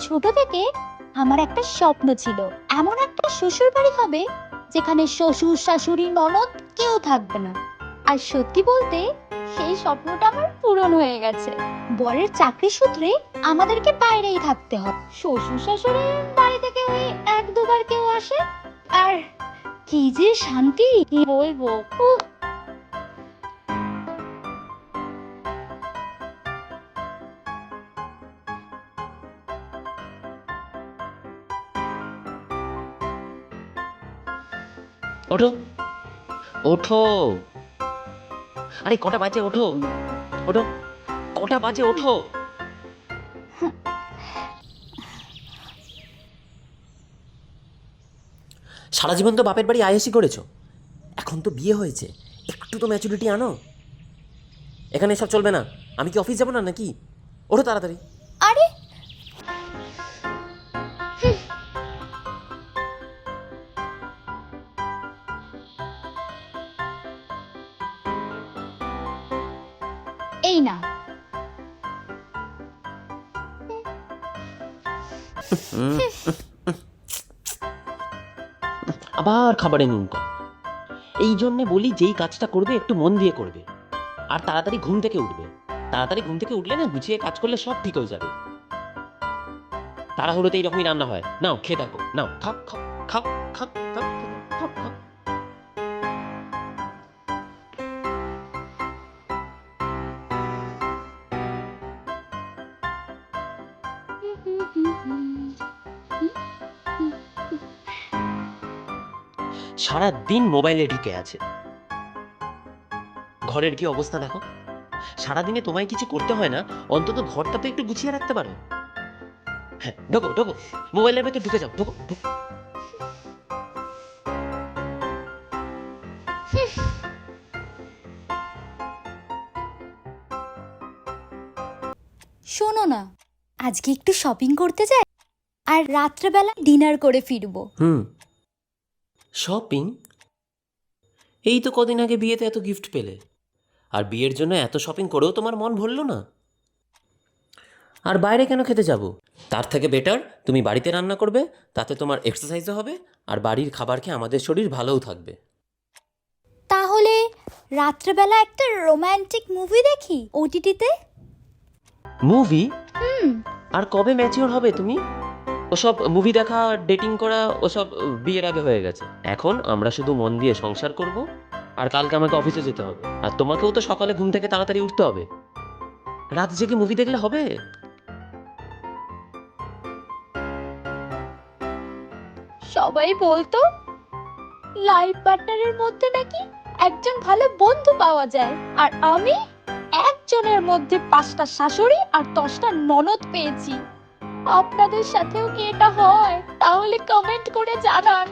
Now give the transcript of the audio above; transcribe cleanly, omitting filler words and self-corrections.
ছোট থেকে আমার একটা স্বপ্ন ছিল, এমন একটা শ্বশুর বাড়ি হবে যেখানে শ্বশুর শাশুড়ি ননদ কেউ থাকবে না। আর সত্যি বলতে সেই স্বপ্নটা আমার পূরণ হয়ে গেছে। বরের চাকরি সূত্রে আমাদেরকে বাইরেই থাকতে হয়, শ্বশুর শাশুড়ি বাড়ি থেকে ওই এক দুবার কেউ আসে। আর কি যে শান্তি, কি বলবো। উফ। ওঠো, ওঠো। আরে কটা বাজে? ওঠো, ওঠো। কটা বাজে? ওঠো। সারা জীবন তো বাপের বাড়ি আয়েসি করেছো, এখন তো বিয়ে হয়েছে, একটু তো ম্যাচুরিটি আনো। এখানে সব চলবে না। আমি কি অফিস যাবো না নাকি? ওঠো তাড়াতাড়ি। আরে এই না, আবার খাবারে নুন কম। এই জন্যে বলি, যেই কাজটা করবে একটু মন দিয়ে করবে, আর তাড়াতাড়ি ঘুম থেকে উঠবে। তাড়াতাড়ি ঘুম থেকে উঠলে না, গুছিয়ে কাজ করলে সব ঠিক হয়ে যাবে। তাড়াহুড়োতে এইরকমই রান্না হয়। নাও খেয়ে থাকো, নাও খাও খাও খাও খাও খাও খাও খাও। সারা দিন মোবাইলে ঢুকে আছে। ঘরের কি অবস্থা দেখো। সারাদিনে তোমায় কিছু করতে হয় না, অন্তত ঘরটা তো একটু গুছিয়ে রাখতে পারো। হ্যাঁ, ঢোকো ঢোকো, মোবাইলের ভেতর ঢুকে যাও, ঢোকো ঢোকো। শোনো না, আজকে একটু শপিং করতে যাই, আর রাত্রেবেলা ডিনার করে ফিরবো। শপিং? এই তো কদিন আগে বিয়েতে এত গিফট পেলে, আর বিয়ের জন্য এত শপিং করেও তোমার মন ভরল না? আর বাইরে কেন খেতে যাব? তার থেকে বেটার তুমি বাড়িতে রান্না করবে, তাতে তোমার এক্সারসাইজও হবে, আর বাড়ির খাবার খেয়ে আমাদের শরীর ভালোও থাকবে। তাহলে রাত্রেবেলা একটা রোমান্টিক মুভি দেখি ওটিটিতে। মুভি? আর কবে ম্যাচিওর হবে তুমি? ওসব মুভি দেখা, ডেটিং করা, ওসব বিয়ের আগে হয়ে গেছে। এখন আমরা শুধু মন দিয়ে সংসার করব, আর কালকে আমাকে অফিসে যেতে হবে, আর তোমাকেও তো সকালে ঘুম থেকে তাড়াতাড়ি উঠতে হবে। রাত জেগে মুভি দেখলে হবে? সবাই বলতো লাইফ পার্টনারের মধ্যে নাকি একজন ভালো বন্ধু পাওয়া যায়, আর আমি একজনের মধ্যে 5টা শাশুড়ি আর 10টা ননদ পেয়েছি। আপনাদের সাথেও কি এটা হয়? তাহলে কমেন্ট করে জানান।